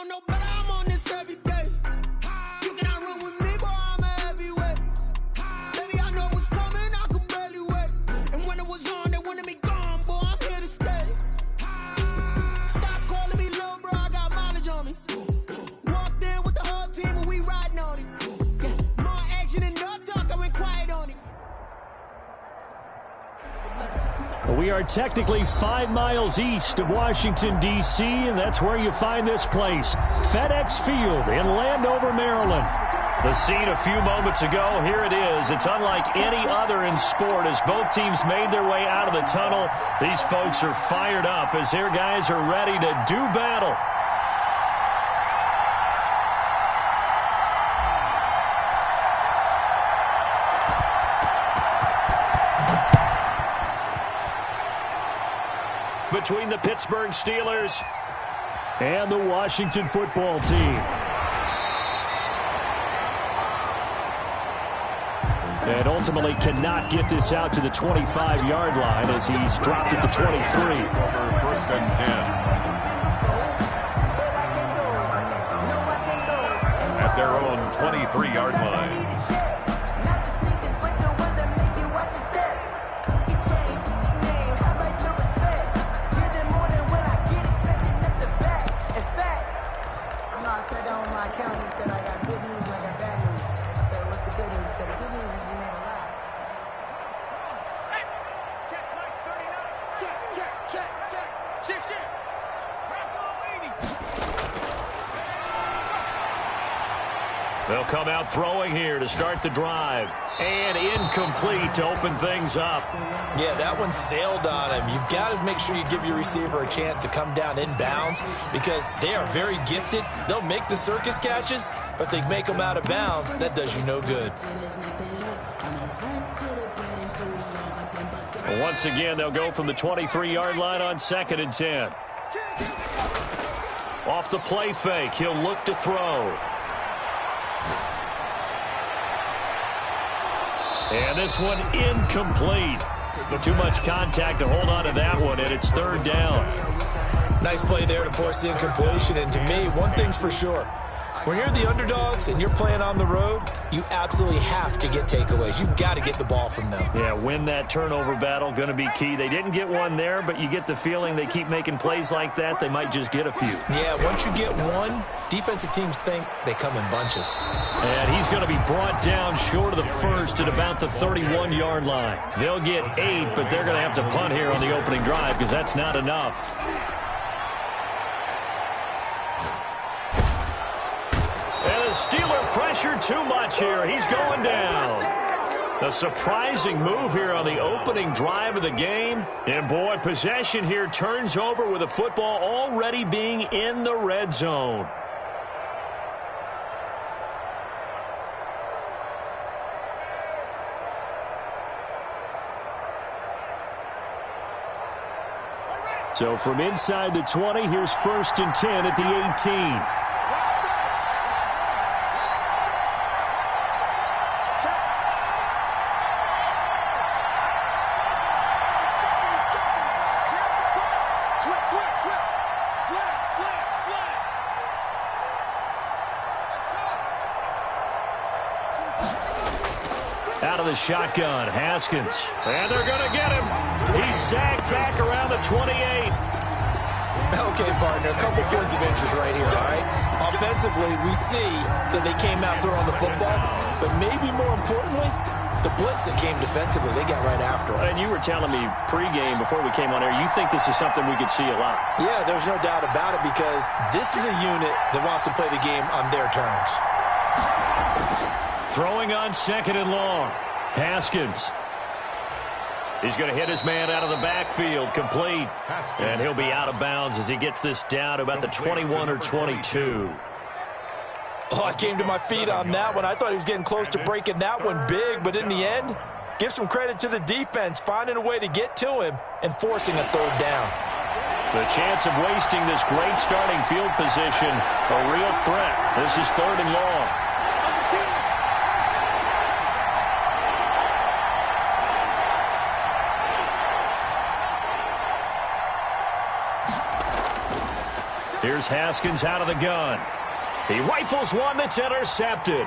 don't know, but I'm on this every day. You cannot run with me, boy, I'm a heavyweight. Baby, I know what's coming, I could barely wait. And when it was on, they wanted me gone, boy, I'm here to stay. Stop calling me little bro, I got mileage on me. Walked in with the whole team and we riding on it. Yeah, more action and no talk, I went quiet on it. We are technically 5 miles east of Washington, D.C., and that's where you find this place, FedEx Field in Landover, Maryland. The scene a few moments ago, here it is. It's unlike any other in sport as both teams made their way out of the tunnel. These folks are fired up as their guys are ready to do battle. Between the Pittsburgh Steelers and the Washington football team. And ultimately cannot get this out to the 25-yard line as he's dropped at the 23. First and 10. At their own 23-yard line. They'll come out throwing here to start the drive. And incomplete to open things up. Yeah, that one sailed on him. You've got to make sure you give your receiver a chance to come down inbounds because they are very gifted. They'll make the circus catches, but they make them out of bounds. That does you no good. Once again, they'll go from the 23-yard line on 2nd and 10. Off the play fake, he'll look to throw. And this one incomplete. Too much contact to hold on to that one, and it's 3rd down. Nice play there to force the incompletion. And to me, one thing's for sure. When you're the underdogs and you're playing on the road, you absolutely have to get takeaways. You've got to get the ball from them. Yeah, win that turnover battle, going to be key. They didn't get one there, but you get the feeling they keep making plays like that, they might just get a few. Yeah, once you get one, defensive teams think they come in bunches. And he's going to be brought down short of the first at about the 31-yard line. They'll get 8, but they're going to have to punt here on the opening drive because that's not enough. Steeler pressure too much here. He's going down. A surprising move here on the opening drive of the game. And, boy, possession here turns over with the football already being in the red zone. So from inside the 20, here's 1st and 10 at the 18. Out of the shotgun, Haskins. And they're going to get him. He's sagged back around the 28. Okay, partner, a couple points of interest right here, all right? Offensively, we see that they came out throwing the football, but maybe more importantly, the blitz that came defensively, they got right after it. And you were telling me pregame before we came on air, you think this is something we could see a lot. Yeah, there's no doubt about it because this is a unit that wants to play the game on their terms. Throwing on 2nd and long. Haskins. He's going to hit his man out of the backfield, complete. And he'll be out of bounds as he gets this down to about the 21 or 22. Oh, I came to my feet on that one. I thought he was getting close to breaking that one big, but in the end, give some credit to the defense, finding a way to get to him and forcing a 3rd down. The chance of wasting this great starting field position, a real threat. This is 3rd and long. Here's Haskins out of the gun. He rifles one that's intercepted.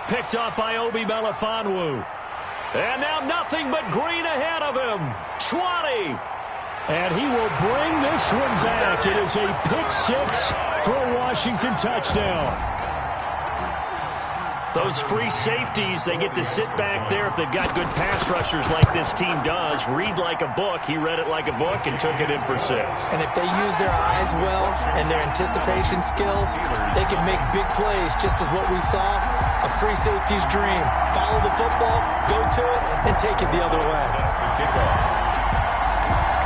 Picked up by Obi Melifonwu. And now nothing but green ahead of him. 20. And he will bring this one back. It is a pick-6 for a Washington touchdown. Those free safeties, they get to sit back there if they've got good pass rushers like this team does. Read like a book. He read it like a book and took it in for 6. And if they use their eyes well and their anticipation skills, they can make big plays, just as what we saw, a free safety's dream. Follow the football, go to it, and take it the other way.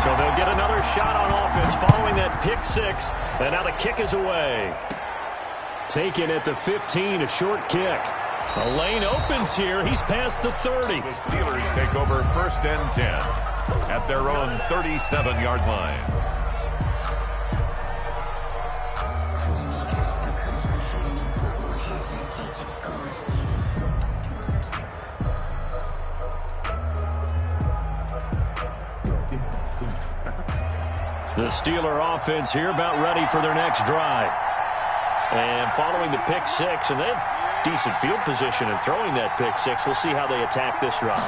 So they'll get another shot on offense following that pick-6, and now the kick is away. Taken at the 15, a short kick. A lane opens here. He's past the 30. The Steelers take over 1st and 10 at their own 37-yard line. The Steeler offense here about ready for their next drive. And following the pick-6, and they have decent field position and throwing that pick-6. We'll see how they attack this drive.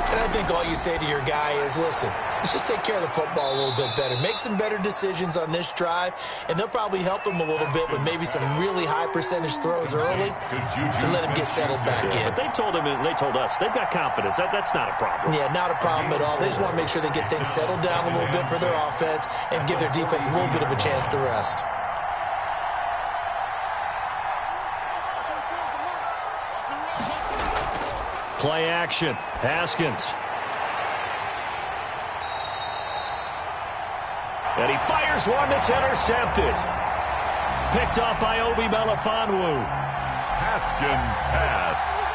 And I think all you say to your guy is, listen, let's just take care of the football a little bit better. Make some better decisions on this drive, and they'll probably help him a little bit with maybe some really high percentage throws early to let him get settled back in. But they told him, and they told us, they've got confidence. That's not a problem. Yeah, not a problem at all. They just want to make sure they get things settled down a little bit for their offense and give their defense a little bit of a chance to rest. Play action. Haskins. And he fires one that's intercepted. Picked up by Obi Melifonwu. Haskins pass.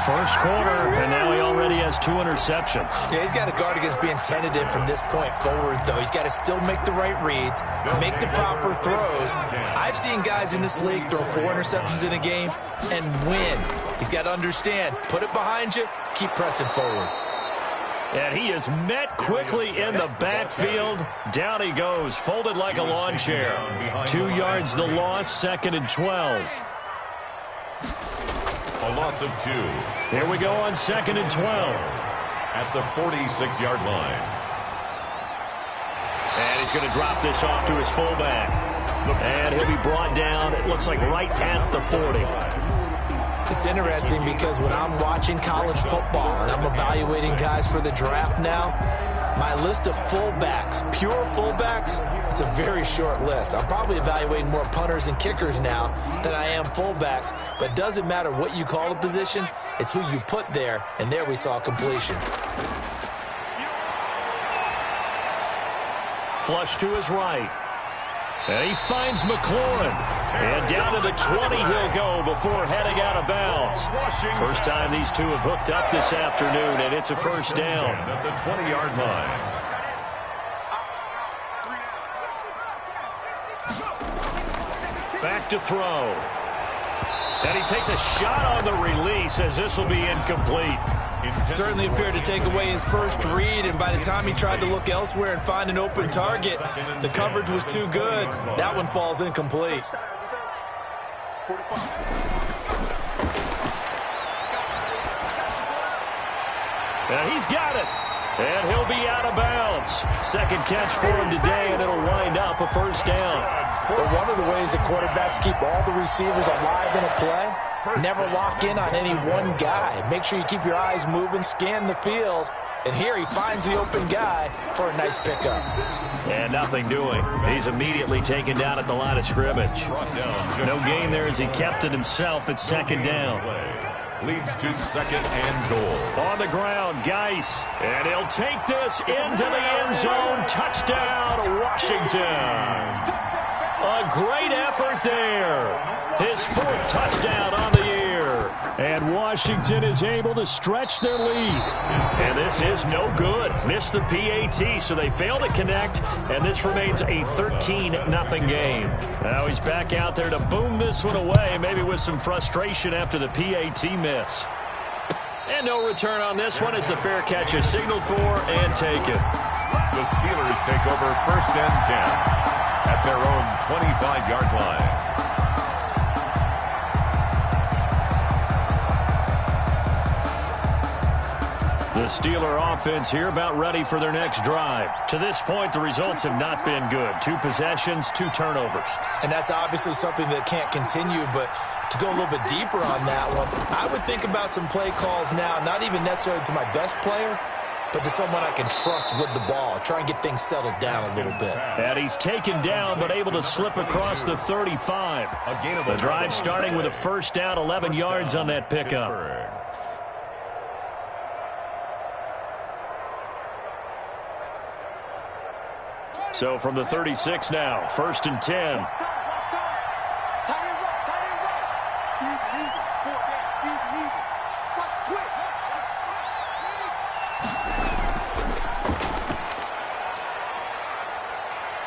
First quarter, and now he already has 2 interceptions. Yeah, he's got to guard against being tentative from this point forward, though. He's got to still make the right reads, make the proper throws. I've seen guys in this league throw 4 interceptions in a game and win. He's got to understand, put it behind you, keep pressing forward. And he is met quickly in the backfield. Down he goes, folded like a lawn chair. 2 yards the loss, 2nd and 12. A loss of 2. Here we go on 2nd and 12. At the 46-yard line. And he's going to drop this off to his fullback. And he'll be brought down, it looks like right at the 40. It's interesting because when I'm watching college football and I'm evaluating guys for the draft now, my list of fullbacks, pure fullbacks, it's a very short list. I'm probably evaluating more punters and kickers now than I am fullbacks, but it doesn't matter what you call a position, it's who you put there, and there we saw completion. Flush to his right. And he finds McLaurin. And down to the 20 he'll go before heading out of bounds. First time these two have hooked up this afternoon, and it's a first down. At the 20-yard line. Back to throw. And he takes a shot on the release as this will be incomplete. Certainly appeared to take away his first read, and by the time he tried to look elsewhere and find an open target, the coverage was too good. That one falls incomplete. And he's got it. And he'll be out of bounds. Second catch for him today, and it'll wind up a first down. But one of the ways that quarterbacks keep all the receivers alive in a play, never lock in on any one guy. Make sure you keep your eyes moving, scan the field, and here he finds the open guy for a nice pickup. And nothing doing. He's immediately taken down at the line of scrimmage. No gain there as he kept it himself at second down. Leads to 2nd and goal. On the ground, Geis. And he'll take this into the end zone. Touchdown, Washington. A great effort there. His 4th touchdown on the year. And Washington is able to stretch their lead. And this is no good. Missed the PAT, so they fail to connect, and this remains a 13-0 game. Now he's back out there to boom this one away, maybe with some frustration after the PAT miss. And no return on this one as the fair catch is signaled for and taken. The Steelers take over 1st and 10 at their own 25-yard line. The Steeler offense here about ready for their next drive. To this point, the results have not been good. 2 possessions, 2 turnovers. And that's obviously something that can't continue, but to go a little bit deeper on that one, I would think about some play calls now, not even necessarily to my best player, but to someone I can trust with the ball. Try and get things settled down a little bit. And he's taken down, but able to slip across the 35. The drive starting with a first down, 11 yards on that pickup. So from the 36 now, 1st and 10.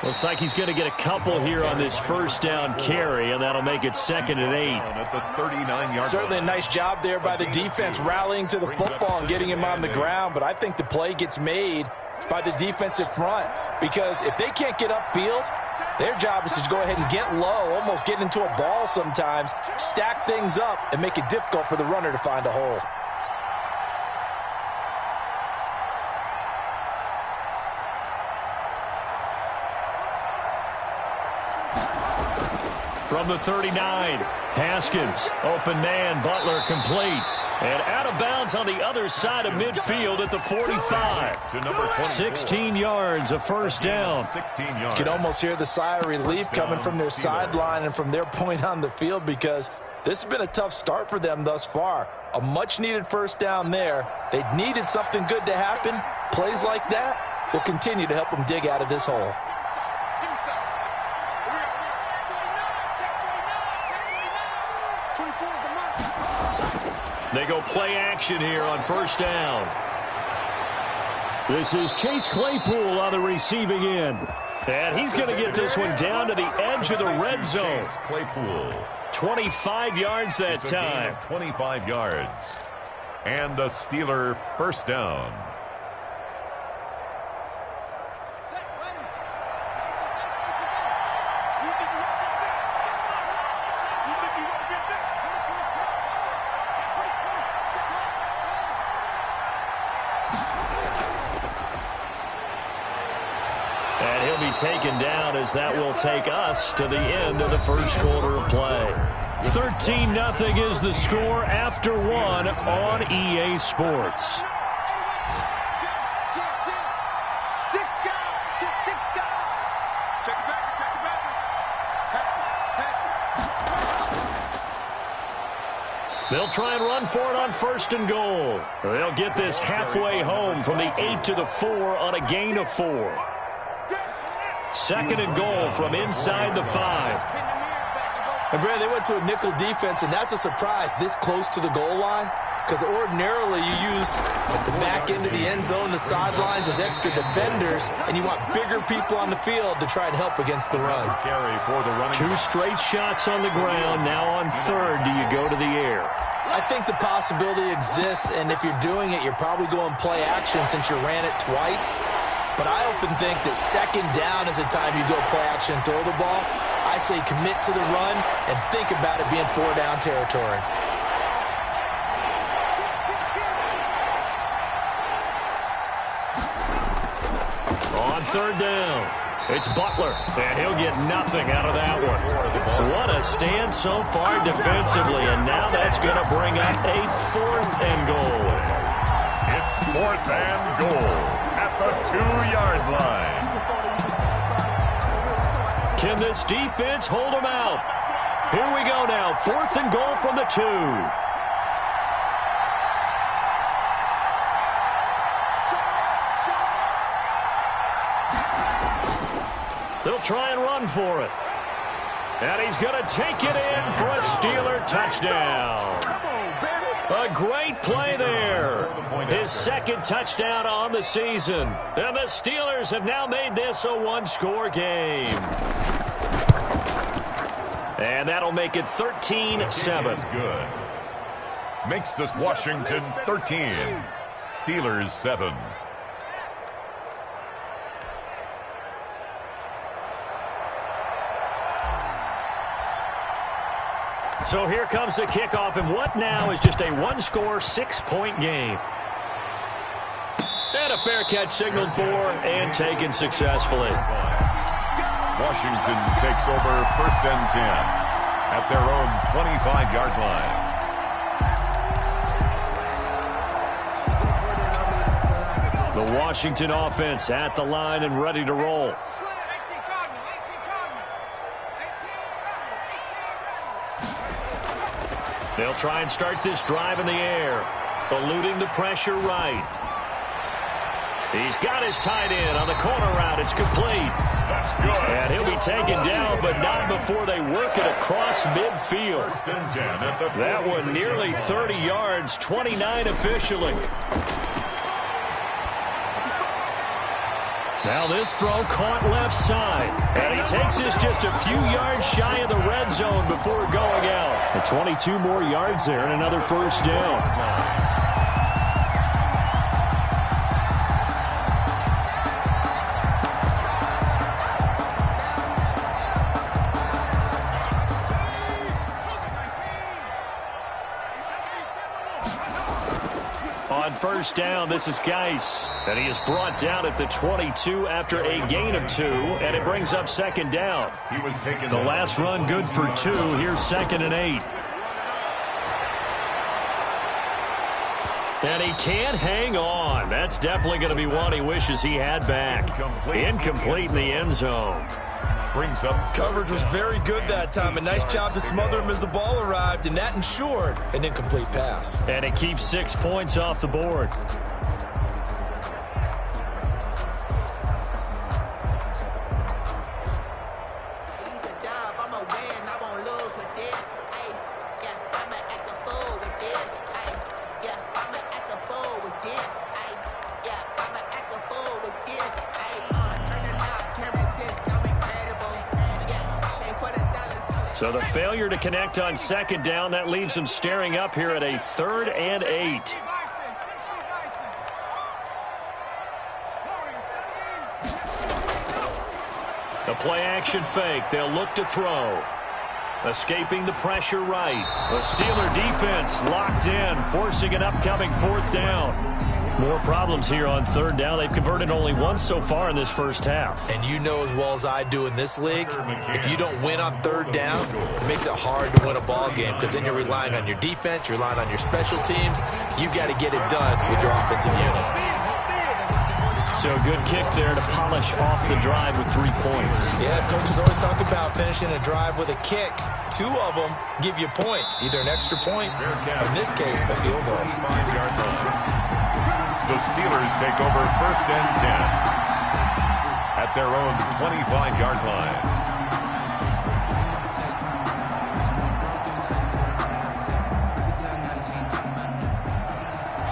Looks like he's going to get a couple here on this first down carry, and that'll make it 2nd and 8. At the 39-yard Certainly a nice job there by the defense rallying to the football and getting him on the ground, but I think the play gets made by the defensive front, because if they can't get upfield, their job is to go ahead and get low, almost get into a ball sometimes, stack things up, and make it difficult for the runner to find a hole. From the 39, Haskins, open man, Butler complete. And out of bounds on the other side of midfield at the 45. 16 yards, a first down. 16 yards. You can almost hear the sigh of relief coming from their sideline and from their point on the field, because this has been a tough start for them thus far. A much-needed first down there. They needed something good to happen. Plays like that will continue to help them dig out of this hole. They go play action here on first down. This is Chase Claypool on the receiving end. And he's going to get this one down to the edge of the red zone. Claypool. 25 yards that time. 25 yards. And a Steeler first down. Taken down, as that will take us to the end of the first quarter of play. 13-0 is the score after 1 on EA Sports. They'll try and run for it on 1st and goal. They'll get this halfway home from the 8 to the 4 on a gain of 4. 2nd and goal from inside the 5. And, Brad, they went to a nickel defense, and that's a surprise this close to the goal line, because ordinarily you use the back end of the end zone, the sidelines as extra defenders, and you want bigger people on the field to try and help against the run. Carry for the running. 2 straight shots on the ground. Now on 3rd, do you go to the air? I think the possibility exists, and if you're doing it, you're probably going play action since you ran it twice. But I often think that 2nd down is a time you go play action and throw the ball. I say commit to the run and think about it being 4-down territory. On 3rd down, it's Butler, and he'll get nothing out of that one. What a stand so far defensively, and now that's going to bring up a 4th and goal. It's 4th and goal at the 2-yard line. Can this defense hold them out? Here we go now. 4th and goal from the 2. They'll try and run for it. And he's going to take it in for a Steeler touchdown. A great play there. His 2nd touchdown on the season. And the Steelers have now made this a 1-score game. And that'll make it 13-7. Good. Makes this Washington 13. Steelers 7. So here comes the kickoff, and what now is just a one-score, 6-point game. And a fair catch signaled for and taken successfully. Washington takes over 1st and 10 at their own 25-yard line. The Washington offense at the line and ready to roll. They'll try and start this drive in the air, eluding the pressure right. He's got his tight end on the corner route. It's complete. That's good. And he'll be taken down, but not before they work it across midfield. 1st and 10 at the That one nearly 30 yards, 29 officially. Now this throw caught left side. And he takes this just a few yards shy of the red zone before going out. The 22 more yards there and another first down. On first down, this is Geis. And he is brought down at the 22 after a gain of 2, and it brings up 2nd down. He was taken The last run good for 2. Here's 2nd and 8. And he can't hang on. That's definitely going to be one he wishes he had back. Incomplete in the end zone. Brings up Coverage was very good that time. A nice job to smother him as the ball arrived, and that ensured an incomplete pass. And it keeps 6 points off the board. So the failure to connect on 2nd down, that leaves them staring up here at a 3rd and 8. The play-action fake. They'll look to throw. Escaping the pressure right. The Steeler defense locked in, forcing an upcoming 4th down. More problems here on 3rd down. They've converted only once so far in this first half. And you know as well as I do in this league, if you don't win on 3rd down, it makes it hard to win a ball game because then you're relying on your defense, you're relying on your special teams. You've got to get it done with your offensive unit. So a good kick there to polish off the drive with 3 points. Yeah, coaches always talk about finishing a drive with a kick. 2 of them give you points, either an extra point, or in this case, a field goal. The Steelers take over 1st and 10 at their own 25-yard line.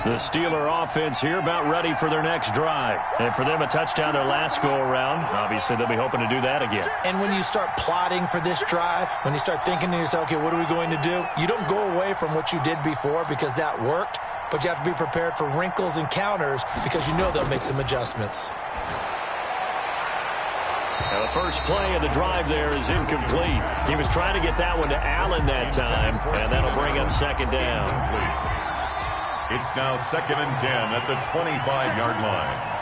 The Steeler offense here about ready for their next drive. And for them, a touchdown their last go-around. Obviously, they'll be hoping to do that again. And when you start plotting for this drive, when you start thinking to yourself, okay, what are we going to do? You don't go away from what you did before because that worked, but you have to be prepared for wrinkles and counters because you know they'll make some adjustments. Now, the first play of the drive there is incomplete. He was trying to get that one to Allen that time, and that'll bring up 2nd down. It's now 2nd and 10 at the 25-yard line.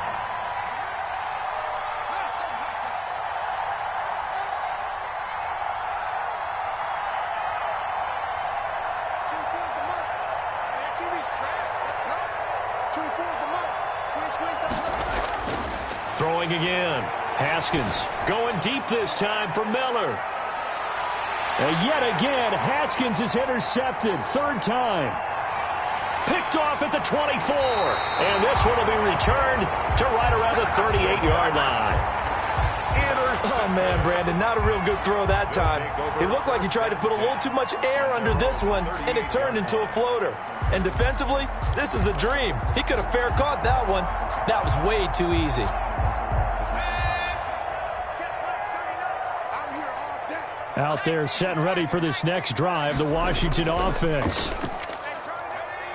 Throwing again. Haskins going deep this time for Miller. And yet again, Haskins is intercepted. 3rd time. Picked off at the 24. And this one will be returned to right around the 38-yard line. Oh, man, Brandon, not a real good throw that time. It looked like he tried to put a little too much air under this one, and it turned into a floater. And defensively, this is a dream. He could have fair caught that one. That was way too easy. Out there set and ready for this next drive, the Washington offense.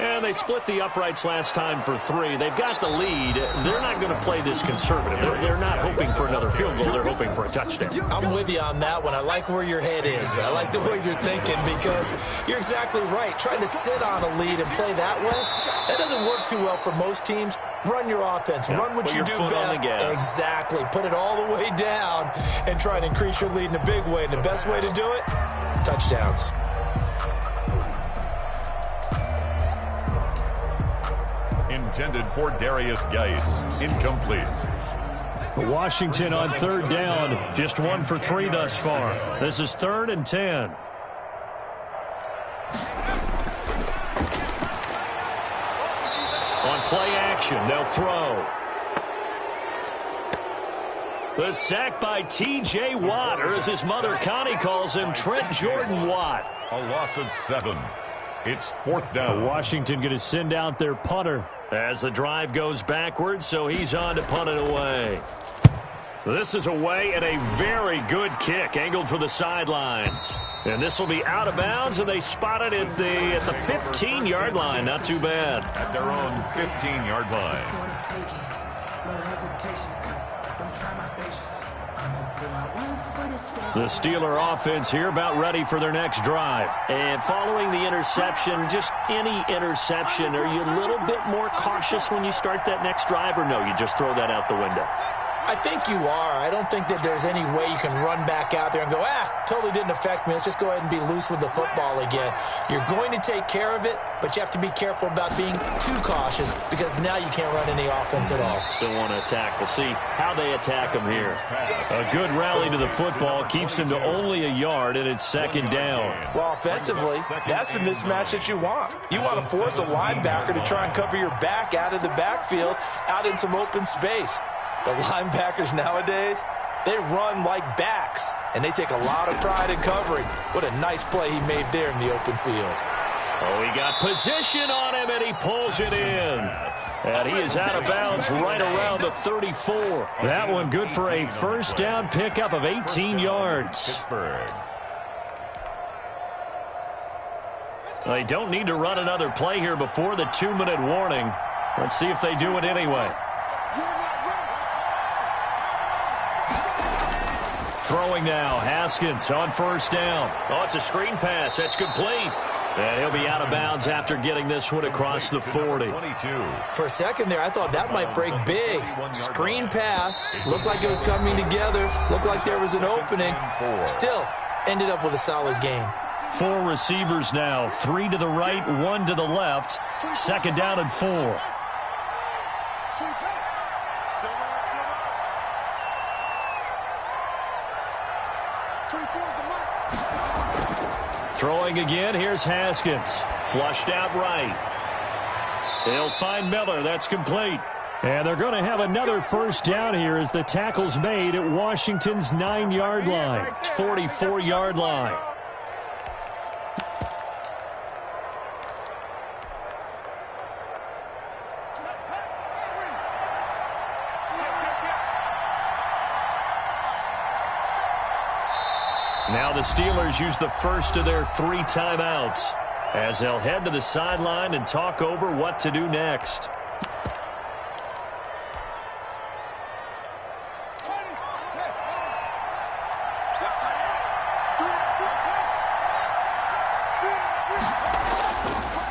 And they split the uprights last time for 3. They've got the lead. They're not going to play this conservative. They're not hoping for another field goal. They're hoping for a touchdown. I'm with you on that one. I like where your head is. I like the way you're thinking because you're exactly right. Trying to sit on a lead and play that way, that doesn't work too well for most teams. Run your offense. Run what you do best. Exactly. Put it all the way down and try and increase your lead in a big way. And the best way to do it, touchdowns. Intended for Darius Geis. Incomplete. Washington on 3rd down. Just 1 for 3 thus far. This is 3rd and 10. On play action, they'll throw. The sack by T.J. Watt, or as his mother Connie calls him, Trent Jordan Watt. A loss of 7. It's 4th down. Washington going to send out their punter as the drive goes backwards, so he's on to punt it away. This is away and a very good kick, angled for the sidelines. And this will be out of bounds, and they spot it at the 15-yard line. Not too bad. At their own 15-yard line. The Steeler offense here about ready for their next drive. And following the interception, just any interception, are you a little bit more cautious when you start that next drive, or no, you just throw that out the window? I think you are. I don't think that there's any way you can run back out there and go, totally didn't affect me. Let's just go ahead and be loose with the football again. You're going to take care of it, but you have to be careful about being too cautious because now you can't run any offense at all. Still want to attack. We'll see how they attack them here. A good rally to the football keeps him to only a yard, and it's 2nd down. Well, offensively, that's the mismatch that you want. You want to force a linebacker to try and cover your back out of the backfield, out in some open space. The linebackers nowadays, they run like backs, and they take a lot of pride in covering. What a nice play he made there in the open field. Oh, he got position on him, and he pulls it in. And he is out of bounds right around the 34. That one good for a 1st down pickup of 18 yards. They don't need to run another play here before the 2-minute warning. Let's see if they do it anyway. Throwing now, Haskins on 1st down. Oh, it's a screen pass. That's complete. And he'll be out of bounds after getting this one across the 40. For a second there, I thought that might break big. Screen pass. Looked like it was coming together. Looked like there was an opening. Still, ended up with a solid game. 4 receivers now. 3 to the right, 1 to the left. 2nd down and 4. Throwing again, here's Haskins. Flushed out right. They'll find Miller. That's complete. And they're going to have another 1st down here as the tackle's made at Washington's 9-yard line. 44-yard line. Now the Steelers use the first of their 3 timeouts as they'll head to the sideline and talk over what to do next.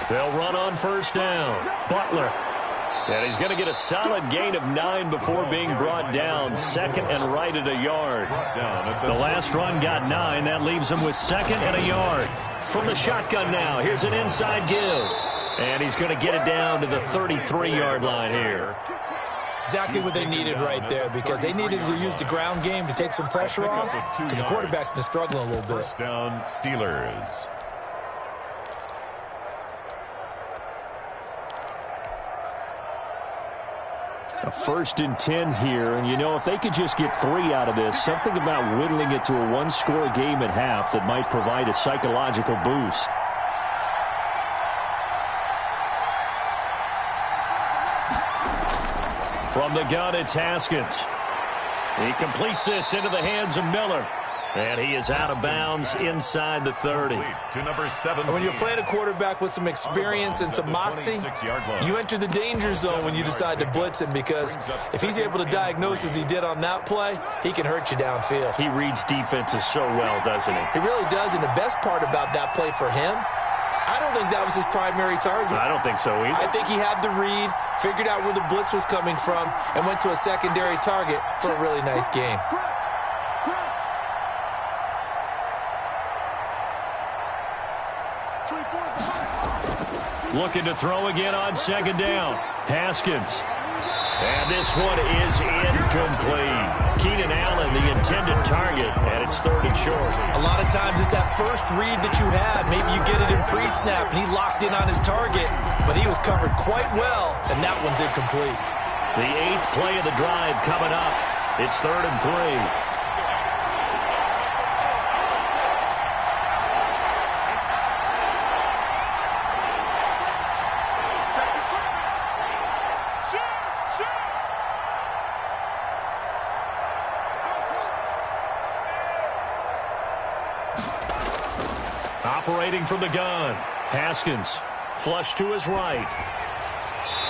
They'll run on 1st down. Butler. And he's going to get a solid gain of 9 before being brought down. 2nd and right at a yard. The last run got 9. That leaves him with 2nd and a yard. From the shotgun now, here's an inside give. And he's going to get it down to the 33-yard line here. Exactly what they needed right there because they needed to use the ground game to take some pressure off because the quarterback's been struggling a little bit. 1st down, Steelers. A 1st and 10 here, and you know, if they could just get 3 out of this, something about whittling it to a 1-score game at half that might provide a psychological boost. From the gun, it's Haskins. He completes this into the hands of Miller. And he is out of bounds inside the 30. To number 7. When you're playing a quarterback with some experience and some moxie, you enter the danger zone when you decide to blitz him, because if he's able to diagnose as he did on that play, he can hurt you downfield. He reads defenses so well, doesn't he? He really does, and the best part about that play for him, I don't think that was his primary target. I don't think so either. I think he had the read, figured out where the blitz was coming from, and went to a secondary target for a really nice game. Looking to throw again on second down. Haskins. And this one is incomplete. Keenan Allen, the intended target, and it's 3rd and short. A lot of times it's that first read that you had. Maybe you get it in pre-snap, and he locked in on his target, but he was covered quite well, and that one's incomplete. The 8th play of the drive coming up. It's 3rd and 3. Operating from the gun. Haskins. Flush to his right.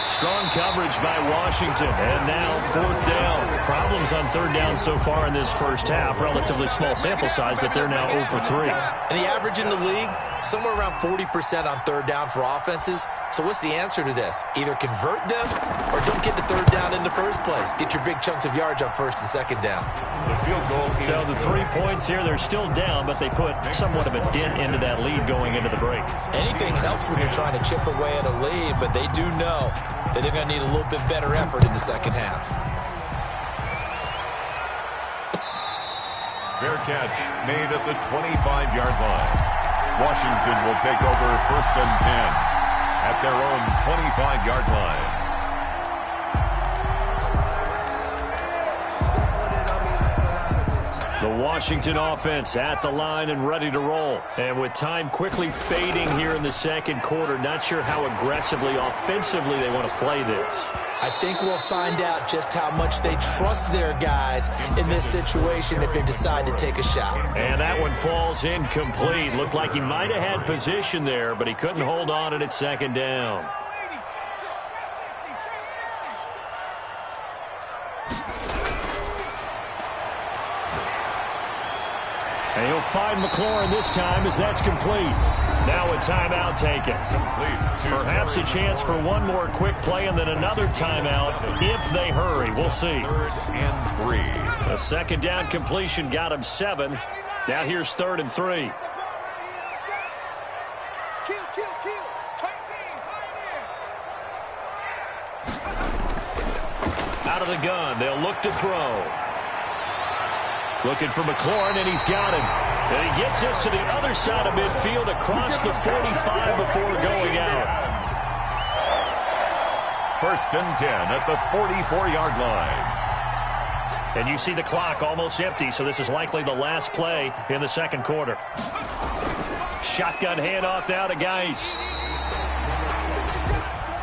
Strong coverage by Washington. And now 4th down. Problems on 3rd down so far in this first half. Relatively small sample size, but they're now 0 for 3. And the average in the league, somewhere around 40% on 3rd down for offenses. So what's the answer to this? Either convert them or don't get to 3rd down in the first place. Get your big chunks of yards on 1st and 2nd down. The field goal. So the 3 points here, they're still down, but they put somewhat of a dent into that lead going into the break. Anything helps when you're trying to chip away at a lead, but they do know that they're going to need a little bit better effort in the second half. Fair catch made at the 25-yard line. Washington will take over 1st and 10 at their own 25-yard line. The Washington offense at the line and ready to roll. And with time quickly fading here in the second quarter, not sure how aggressively, offensively they want to play this. I think we'll find out just how much they trust their guys in this situation if they decide to take a shot. And that one falls incomplete. Looked like he might have had position there, but he couldn't hold on at 2nd down. And he'll find McLaurin this time as that's complete. Now a timeout taken. Perhaps a chance for one more quick play and then another timeout if they hurry. We'll see. 3rd and 3. A 2nd down completion got him 7. Now here's 3rd and 3. Out of the gun. They'll look to throw. Looking for McLaurin, and he's got him. And he gets us to the other side of midfield across the 45 before going out. 1st and 10 at the 44-yard line. And you see the clock almost empty, so this is likely the last play in the second quarter. Shotgun handoff now to Geis.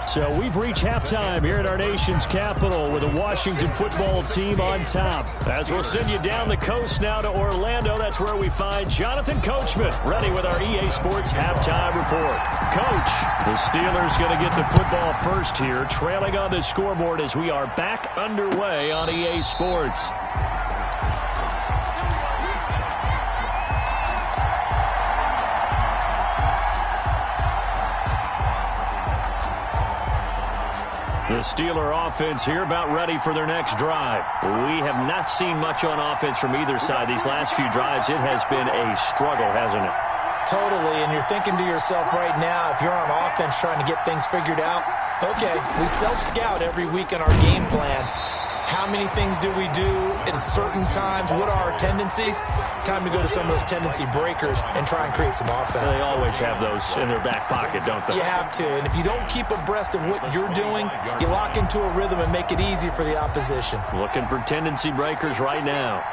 So we've reached halftime here at our nation's capital with the Washington football team on top. As we'll send you down the coast now to Orlando, that's where we find Jonathan Coachman ready with our EA Sports halftime report. Coach, the Steelers going to get the football first here, trailing on the scoreboard as we are back underway on EA Sports. The Steeler offense here about ready for their next drive. We have not seen much on offense from either side. These last few drives, it has been a struggle, hasn't it? Totally, and you're thinking to yourself right now, if you're on offense trying to get things figured out, okay, we self-scout every week in our game plan. How many things do we do at certain times? What are our tendencies? Time to go to some of those tendency breakers and try and create some offense. They always have those in their back pocket, don't they? You have to, and if you don't keep abreast of what you're doing, you lock into a rhythm and make it easy for the opposition. Looking for tendency breakers right now.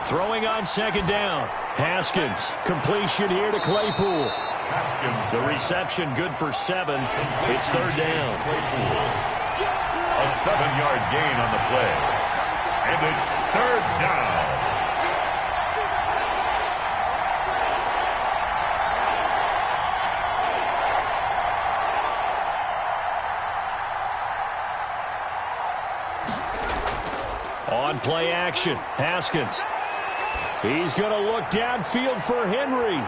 Throwing on second down. Haskins. Completion here to Claypool. Haskins The reception good for 7. It's third down. A 7-yard gain on the play. And it's third down. On play action, Haskins. He's going to look downfield for Henry.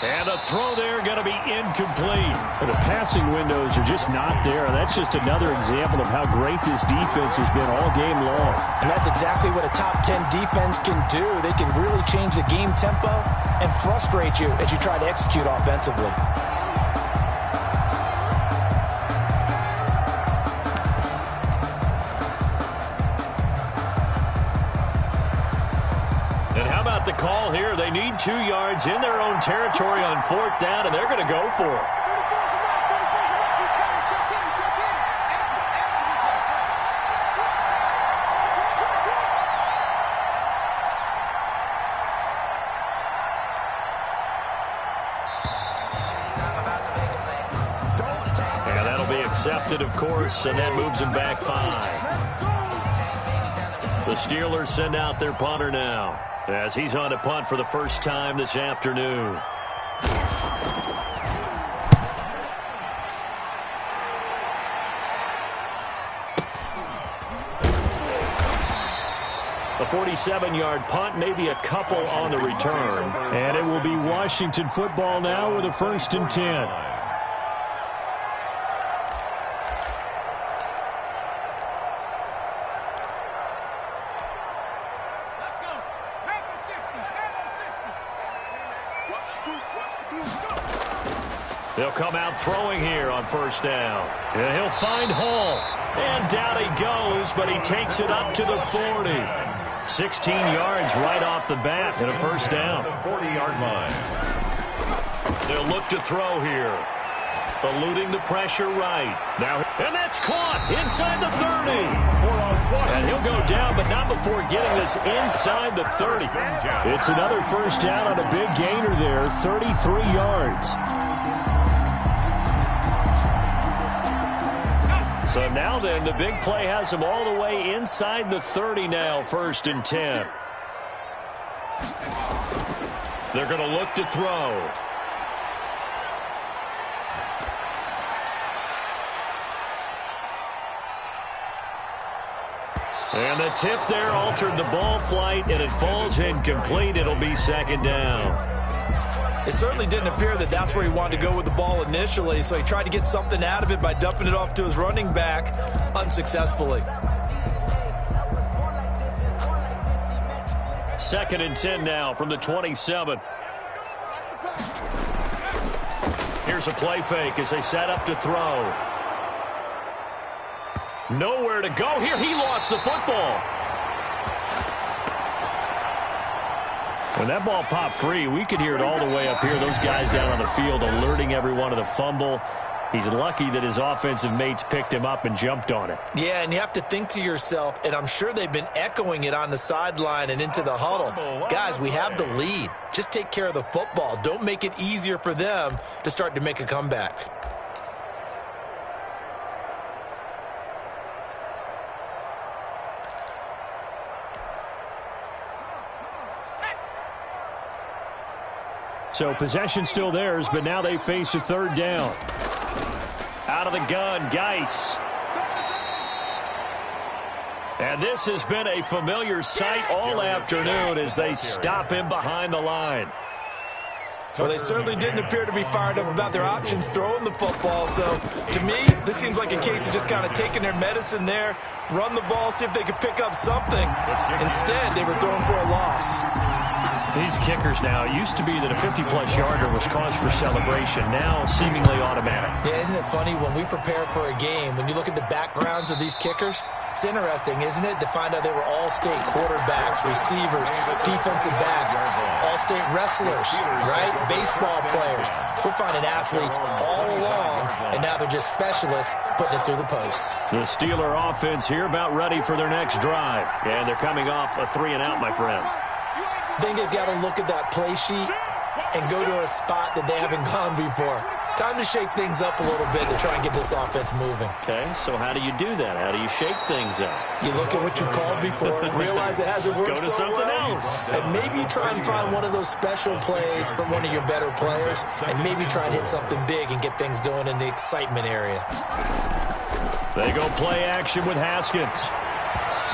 And the throw there going to be incomplete. The passing windows are just not there. That's just another example of how great this defense has been all game long. And that's exactly what a top 10 defense can do. They can really change the game tempo and frustrate you as you try to execute offensively. The call here, they need 2 yards in their own territory on 4th down, and they're going to go for it. And that'll be accepted, of course, and that moves him back 5. The Steelers send out their punter now, as he's on to punt for the first time this afternoon. A 47-yard punt, maybe a couple on the return. And it will be Washington football now with a 1st and 10. They'll come out throwing here on 1st down. And he'll find Hall. And down he goes, but he takes it up to the 40. 16 yards right off the bat and a 1st down. 40-yard line. They'll look to throw here. Eluding the pressure right. Now, and that's caught inside the 30. And he'll go down, but not before getting this inside the 30. It's another 1st down on a big gainer there, 33 yards. So now then, the big play has him all the way inside the 30 now, 1st and 10. They're going to look to throw. And the tip there altered the ball flight, and it falls incomplete. It'll be 2nd down. It certainly didn't appear that that's where he wanted to go with the ball initially, so he tried to get something out of it by dumping it off to his running back unsuccessfully. 2nd and 10 now from the 27. Here's a play fake as they set up to throw. Nowhere to go here. He lost the football. When that ball popped free, we could hear it all the way up here. Those guys down on the field alerting everyone of the fumble. He's lucky that his offensive mates picked him up and jumped on it. Yeah, and you have to think to yourself, and I'm sure they've been echoing it on the sideline and into the huddle. Guys, we have the lead. Just take care of the football. Don't make it easier for them to start to make a comeback. So possession still theirs, but now they face a 3rd down. Out of the gun, Geis. And this has been a familiar sight all afternoon as they stop him behind the line. Well, they certainly didn't appear to be fired up about their options throwing the football. So, to me, this seems like a case of just kind of taking their medicine there, run the ball, see if they could pick up something. Instead, they were throwing for a loss. These kickers now, it used to be that a 50-plus yarder was cause for celebration. Now, seemingly automatic. Yeah, isn't it funny when we prepare for a game, when you look at the backgrounds of these kickers, it's interesting, isn't it, to find out they were all-state quarterbacks, receivers, defensive backs, all-state wrestlers, right? Baseball players. We're finding athletes all along, and now they're just specialists putting it through the posts. The Steeler offense here about ready for their next drive. And they're coming off a 3-and-out, my friend. I think they've got to look at that play sheet and go to a spot that they haven't gone before. Time to shake things up a little bit to try and get this offense moving. Okay, so how do you do that? How do you shake things up? You look at what you've called before, realize it hasn't worked Go to so something well, else. and maybe you try and find one of those special plays from one of your better players, and maybe try and hit something big and get things going in the excitement area. They go play action with Haskins.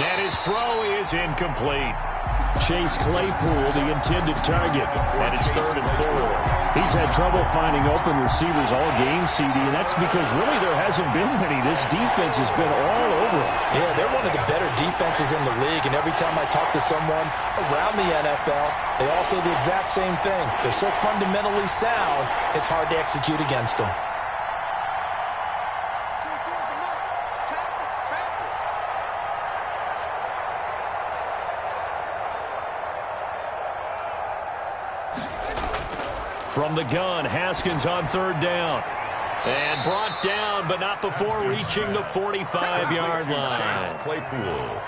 And his throw is incomplete. Chase Claypool, the intended target, and it's 3rd and 4. He's had trouble finding open receivers all game, CD, and that's because really there hasn't been many. This defense has been all over him. Yeah, they're one of the better defenses in the league, and every time I talk to someone around the NFL, they all say the exact same thing. They're so fundamentally sound, it's hard to execute against them. From the gun, Haskins on 3rd down. And brought down, but not before reaching the 45-yard line.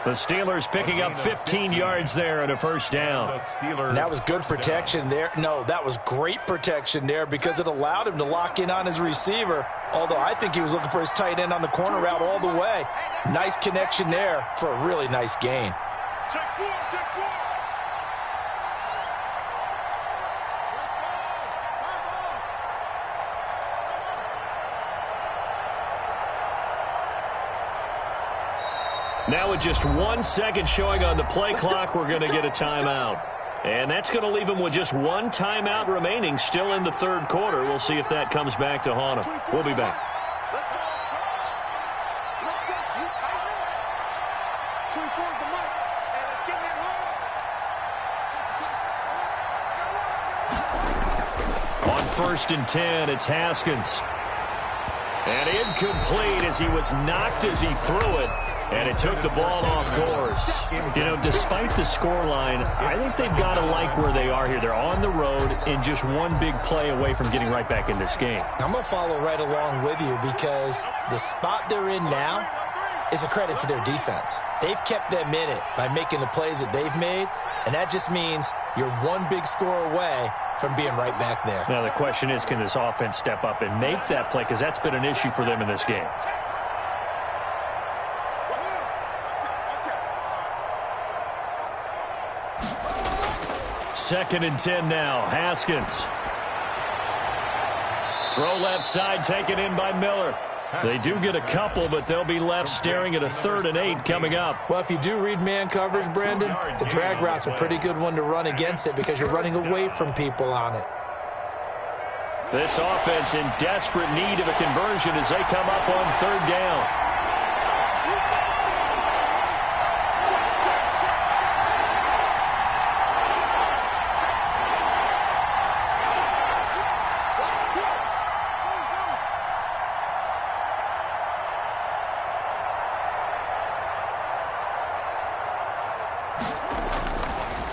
The Steelers picking up 15 yards there and a 1st down. And that was good protection there. No, that was great protection there because it allowed him to lock in on his receiver, although I think he was looking for his tight end on the corner route all the way. Nice connection there for a really nice gain. Check 4, check 4. Now with just 1 second showing on the play clock, we're going to get a timeout. And that's going to leave them with just 1 timeout remaining still in the 3rd quarter. We'll see if that comes back to haunt them. We'll be back. Let's go. Let's go. You tight. 24 is the mark. And let's get that home. On 1st and 10, it's Haskins. And incomplete as he was knocked as he threw it. And it took the ball off course. You know, despite the scoreline, I think they've got to like where they are here. They're on the road and just 1 big play away from getting right back in this game. I'm going to follow right along with you because the spot they're in now is a credit to their defense. They've kept them in it by making the plays that they've made, and that just means you're 1 big score away from being right back there. Now, the question is, can this offense step up and make that play? Because that's been an issue for them in this game. 2nd and 10 now. Haskins. Throw left side, taken in by Miller. They do get a couple, but they'll be left staring at a 3rd and 8 coming up. Well, if you do read man coverage, Brandon, the drag route's a pretty good one to run against it because you're running away from people on it. This offense in desperate need of a conversion as they come up on 3rd down.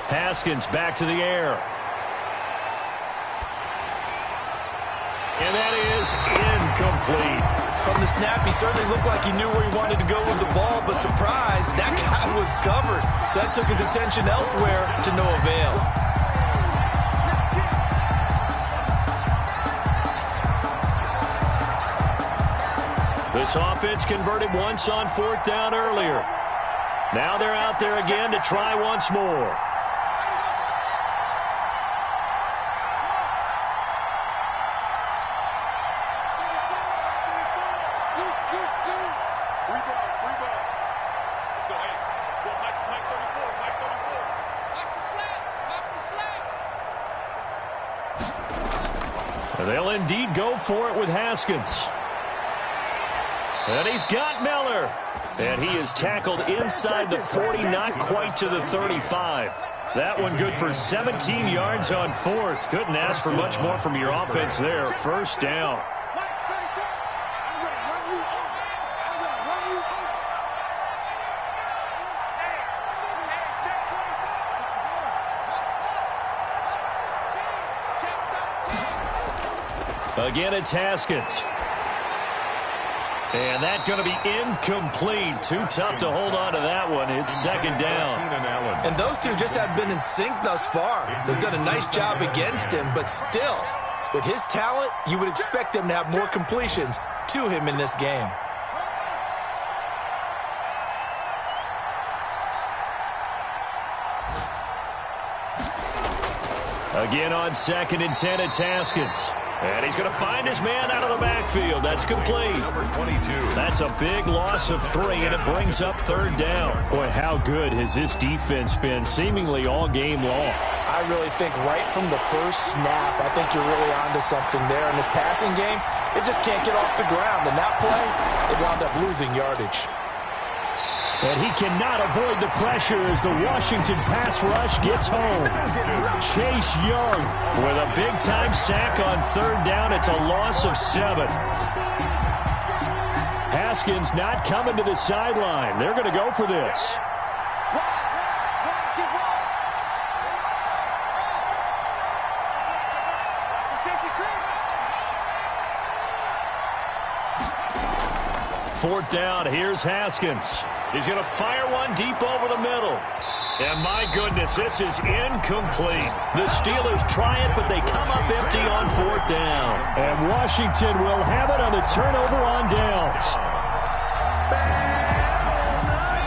Haskins back to the air. And that is incomplete. From the snap, he certainly looked like he knew where he wanted to go with the ball, but surprise, that guy was covered. So that took his attention elsewhere to no avail. This offense converted once on 4th down earlier. Now they're out there again to try once more. They'll indeed go for it with Haskins. And he's got Miller. And he is tackled inside the 40, not quite to the 35. That one good for 17 yards on 4th. Couldn't ask for much more from your offense there. 1st down. Again, it's Haskins. And that's going to be incomplete. Too tough to hold on to that one. It's second down. And those two just have been in sync thus far. They've done a nice job against him, but still, with his talent, you would expect them to have more completions to him in this game. Again on 2nd and 10, it's Haskins. And he's going to find his man out of the backfield. That's complete. Number 22. That's a big loss of 3, and it brings up 3rd down. Boy, how good has this defense been seemingly all game long? I really think right from the first snap, I think you're really onto something there. In this passing game, it just can't get off the ground. And that play, it wound up losing yardage. And he cannot avoid the pressure as the Washington pass rush gets home. Chase Young with a big-time sack on 3rd down. It's a loss of 7. Haskins not coming to the sideline. They're going to go for this. Fourth down, here's Haskins. He's going to fire one deep over the middle. And my goodness, this is incomplete. The Steelers try it, but they come up empty on 4th down. And Washington will have it on the turnover on downs.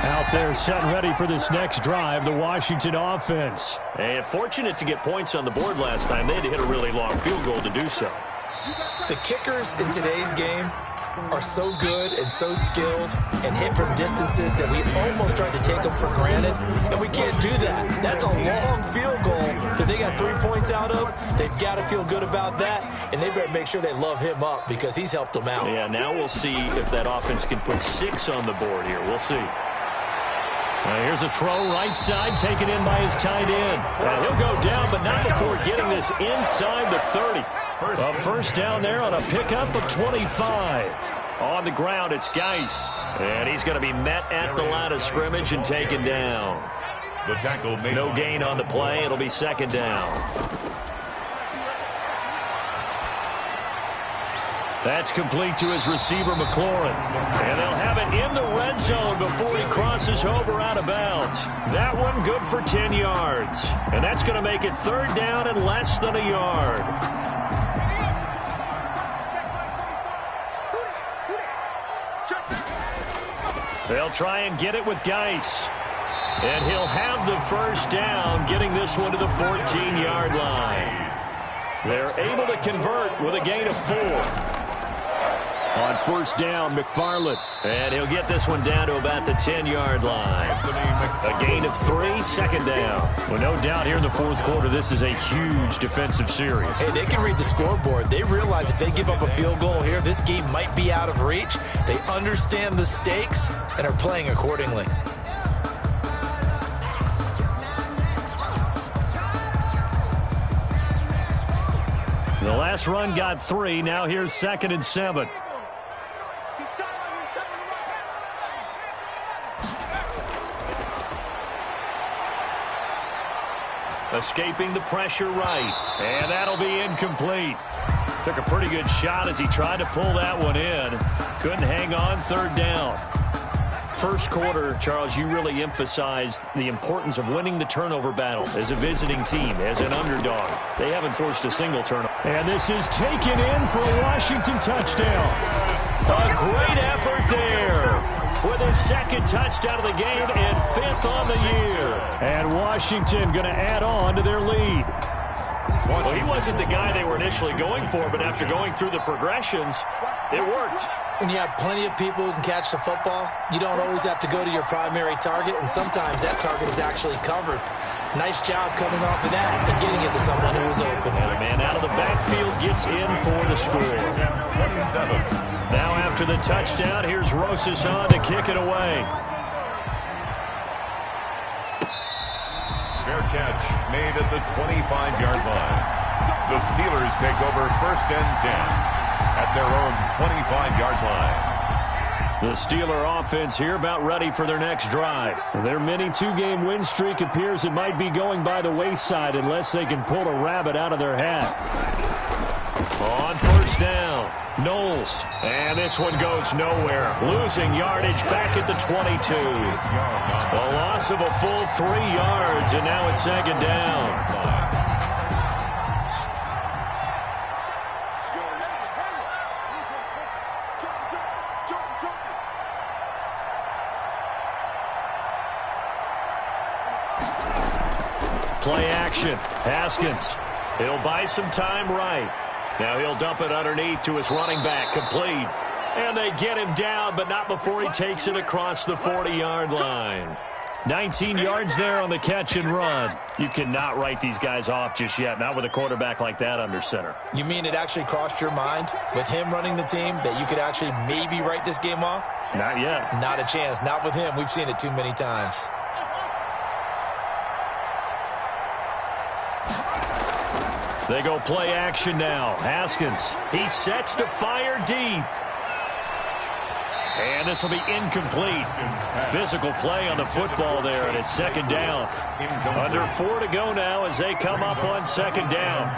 Out there set and ready for this next drive, the Washington offense. And fortunate to get points on the board last time. They had to hit a really long field goal to do so. The kickers in today's game are so good and so skilled and hit from distances that we almost start to take them for granted, and we can't do that. That's a long field goal that they got 3 points out of. They've got to feel good about that, and they better make sure they love him up because he's helped them out. Yeah, now we'll see if that offense can put 6 on the board here. We'll see. Here's a throw right side taken in by his tight end. He'll go down, but not before getting this inside the 30. A first down there on a pickup of 25. On the ground, it's Geis. And he's going to be met at the line of scrimmage and taken down. The tackle made. No gain on the play. It'll be second down. That's complete to his receiver, McLaurin. And they'll have it in the red zone before he crosses over out of bounds. That one good for 10 yards. And that's going to make it 3rd down and less than a yard. They'll try and get it with Geis. And he'll have the first down, getting this one to the 14-yard line. They're able to convert with a gain of 4. On first down, McFarland. And he'll get this one down to about the 10-yard line. A gain of 3, second down. Well, no doubt here in the 4th quarter, this is a huge defensive series. Hey, they can read the scoreboard. They realize if they give up a field goal here, this game might be out of reach. They understand the stakes and are playing accordingly. The last run got 3. Now here's 2nd and 7. Escaping the pressure right. And that'll be incomplete. Took a pretty good shot as he tried to pull that one in. Couldn't hang on, 3rd down. First quarter, Charles, you really emphasized the importance of winning the turnover battle as a visiting team, as an underdog. They haven't forced a single turnover. And this is taken in for a Washington touchdown. A great effort there with his 2nd touchdown of the game and 5th on the year. And Washington going to add on to their lead. Well, he wasn't the guy they were initially going for, but after going through the progressions, it worked. When you have plenty of people who can catch the football, you don't always have to go to your primary target, and sometimes that target is actually covered. Nice job coming off of that and getting it to someone who was open. And a man out of the backfield gets in for the score. 27. Now after the touchdown, here's Rosas on to kick it away. Fair catch made at the 25-yard line. The Steelers take over 1st and 10 at their own 25-yard line. The Steeler offense here about ready for their next drive. Their mini 2-game win streak appears it might be going by the wayside unless they can pull a rabbit out of their hat. On first down, Knowles. And this one goes nowhere. Losing yardage back at the 22. A loss of a full 3 yards, and now it's second down. Play action. Haskins. He'll buy some time right. Now he'll dump it underneath to his running back. Complete. And they get him down, but not before he takes it across the 40-yard line. 19 yards there on the catch and run. You cannot write these guys off just yet, not with a quarterback like that under center. You mean it actually crossed your mind with him running the team that you could actually maybe write this game off? Not yet. Not a chance. Not with him. We've seen it too many times. They go play action now. Haskins. He sets to fire deep. And this will be incomplete. Physical play on the football there, and it's second down. Under 4 to go now as they come up on second down.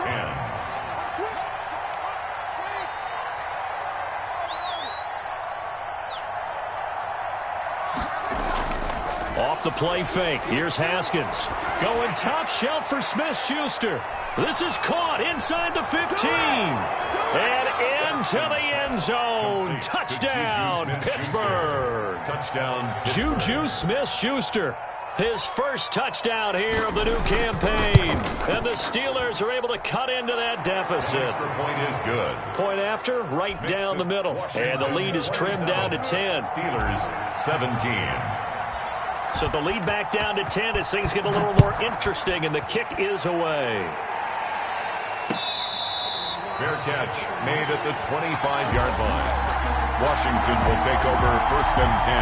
Off the play fake. Here's Haskins. Going top shelf for Smith-Schuster. This is caught inside the 15. And into the end zone. Touchdown, Pittsburgh. Touchdown. Juju Smith-Schuster. His first touchdown here of the new campaign. And the Steelers are able to cut into that deficit. Extra point is good. Point after, right down the middle. And the lead is trimmed down to 10. Steelers 17. So the lead back down to 10 as things get a little more interesting, and the kick is away. Fair catch made at the 25-yard line. Washington will take over first and 10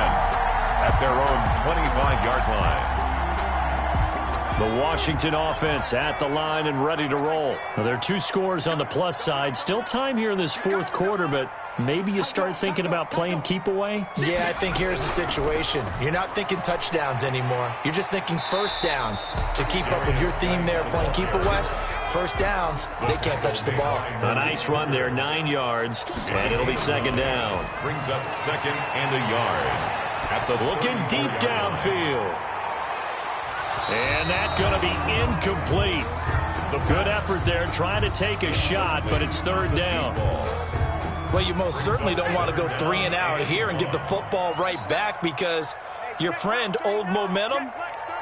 at their own 25-yard line. The Washington offense at the line and ready to roll. Now, there are 2 scores on the plus side. Still time here in this fourth quarter, but maybe you start thinking about playing keep away? Yeah, I think here's the situation. You're not thinking touchdowns anymore. You're just thinking first downs. To keep up with your theme there, playing keep away, first downs, they can't touch the ball. A nice run there, 9 yards, and it'll be second down. Brings up second and a yard. At the looking deep downfield. And that's going to be incomplete. Good effort there trying to take a shot, but it's third down. Well, you most certainly don't want to go 3 and out here and give the football right back because your friend, Old Momentum,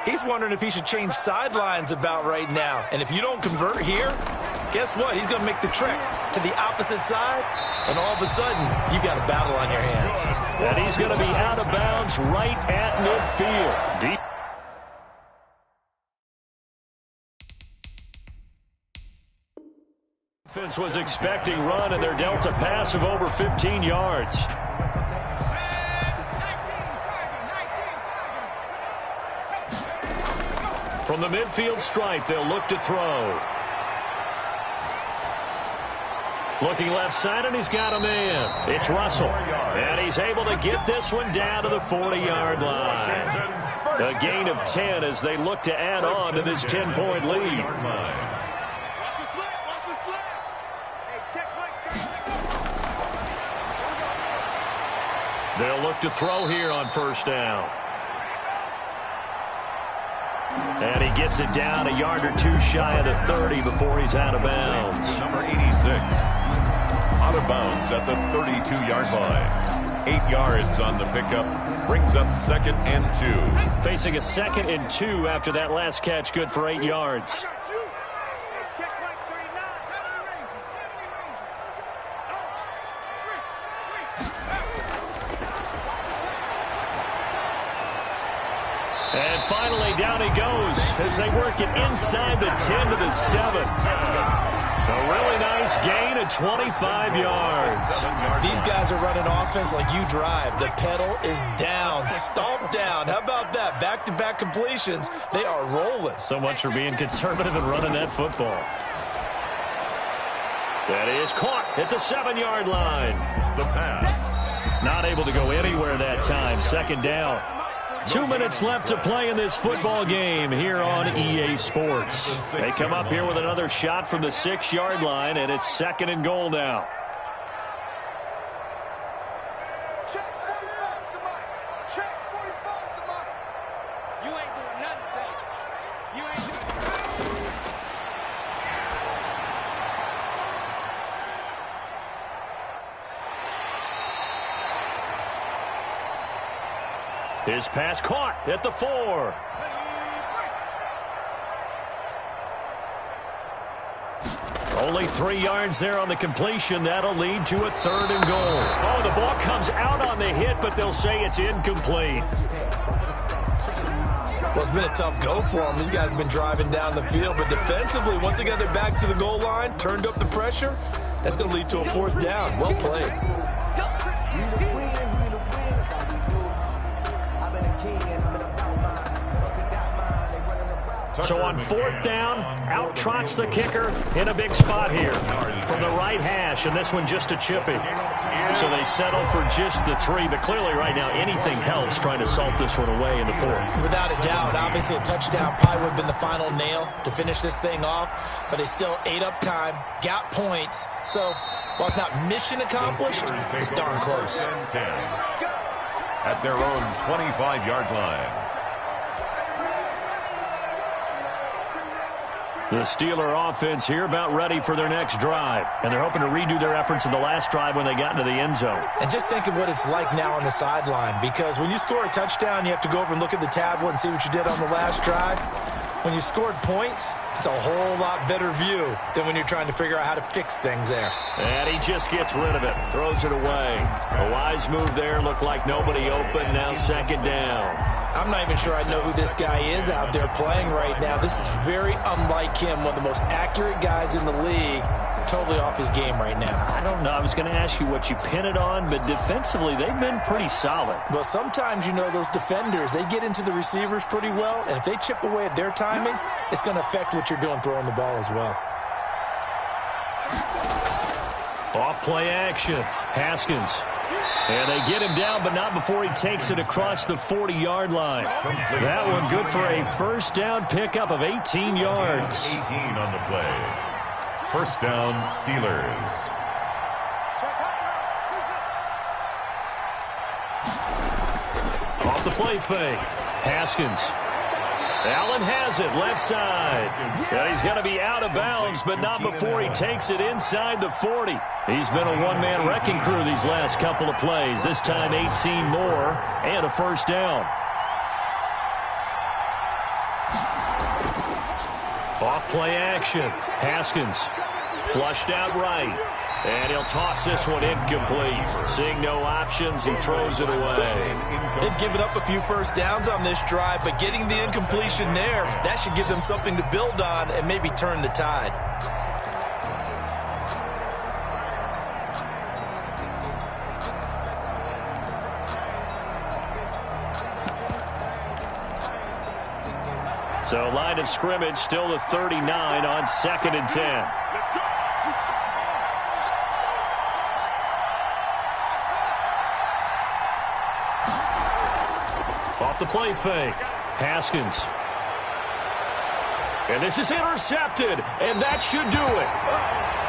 he's wondering if he should change sidelines about right now. And if you don't convert here, guess what? He's going to make the trek to the opposite side, and all of a sudden, you've got a battle on your hands. And he's going to be out of bounds right at midfield. Deep. Defense was expecting run, and they're dealt a pass of over 15 yards. From the midfield stripe, they'll look to throw. Looking left side, and he's got a man. It's Russell. And he's able to get this one down to the 40-yard line. A gain of 10 as they look to add on to this 10-point lead. They'll look to throw here on first down. And he gets it down a yard or 2 shy of the 30 before he's out of bounds. Number 86. Out of bounds at the 32-yard line. 8 yards on the pickup. Brings up second and 2. Facing a second and 2 after that last catch, good for 8 yards. And finally, down he goes as they work it inside the 10 to the 7. A really nice gain of 25 yards. These guys are running offense like you drive. The pedal is down, stomped down. How about that? Back-to-back completions. They are rolling. So much for being conservative and running that football. That is caught at the 7-yard line. The pass. Not able to go anywhere that time. Second down. 2 minutes left to play in this football game here on EA Sports. They come up here with another shot from the 6-yard line, and it's 2nd and goal now. Check 45 the mic. Check 45 the mic. You ain't doing nothing, baby. You ain't doing His pass caught at the 4. Only 3 yards there on the completion. That'll lead to a 3rd and goal. Oh, the ball comes out on the hit, but they'll say it's incomplete. Well, it's been a tough go for them. These guys have been driving down the field, but defensively, once they got their backs to the goal line, turned up the pressure, that's going to lead to a 4th down. Well played. So on 4th down, out trots the kicker in a big spot here from the right hash, and this one just a chippy. So they settle for just the 3, but clearly right now anything helps trying to salt this one away in the 4th. Without a doubt, obviously a touchdown probably would have been the final nail to finish this thing off, but they still ate up time, got points. So while it's not mission accomplished, it's darn close. At their own 25-yard line. The Steeler offense here about ready for their next drive. And they're hoping to redo their efforts in the last drive when they got into the end zone. And just think of what it's like now on the sideline, because when you score a touchdown, you have to go over and look at the tablet and see what you did on the last drive. When you scored points, it's a whole lot better view than when you're trying to figure out how to fix things there. And he just gets rid of it, throws it away. A wise move there, looked like nobody open, now 2nd down. I'm not even sure I know who this guy is out there playing right now. This is very unlike him, one of the most accurate guys in the league. Totally off his game right now. I don't know. I was going to ask you what you pin it on, but defensively, they've been pretty solid. Well, sometimes, you know, those defenders, they get into the receivers pretty well, and if they chip away at their timing, it's going to affect what you're doing throwing the ball as well. Off play action. Haskins. And they get him down, but not before he takes it across the 40-yard line. That one good for a 1st down pickup of 18 yards. 18 on the play. 1st down, Steelers. Off the play fake. Haskins. Allen has it, left side. And he's going to be out of bounds, but not before he takes it inside the 40. He's been a one-man wrecking crew these last couple of plays. This time 18 more and a 1st down. Off play action. Haskins flushed out right. And he'll toss this one incomplete. Seeing no options, he throws it away. They've given up a few 1st downs on this drive, but getting the incompletion there, that should give them something to build on and maybe turn the tide. So line of scrimmage still the 39 on 2nd and 10. Off the play fake. Haskins. And this is intercepted, and that should do it.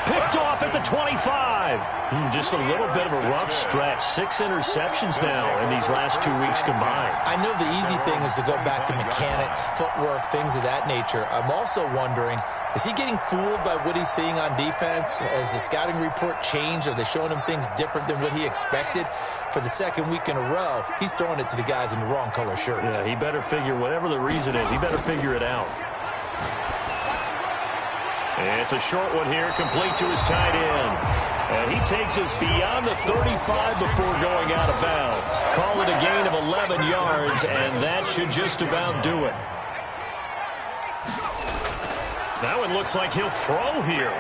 Picked off at the 25. Just a little bit of a rough stretch. 6 interceptions now in these last 2 weeks combined. I know the easy thing is to go back to mechanics, footwork, things of that nature. I'm also wondering, is he getting fooled by what he's seeing on defense? Has the scouting report changed? Are they showing him things different than what he expected? For the 2nd week in a row, he's throwing it to the guys in the wrong color shirts. Yeah, he better figure, whatever the reason is, he better figure it out. It's a short one here, complete to his tight end. And he takes us beyond the 35 before going out of bounds. Call it a gain of 11 yards, and that should just about do it. That one looks like he'll throw here.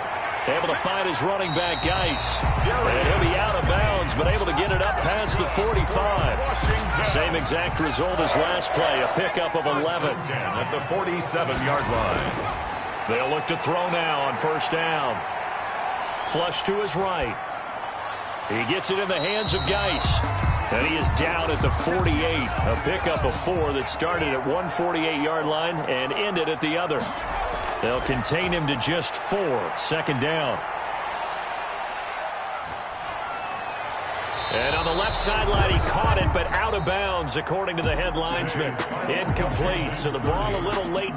Able to find his running back, Geis. And he'll be out of bounds, but able to get it up past the 45. Same exact result as last play, a pickup of 11. At the 47-yard line. They'll look to throw now on 1st down. Flush to his right. He gets it in the hands of Geis. And he is down at the 48. A pickup of 4 that started at one 48-yard line and ended at the other. They'll contain him to just 4. Second down. And on the left sideline, he caught it, but out of bounds, according to the head linesman. Incomplete, so the ball a little late.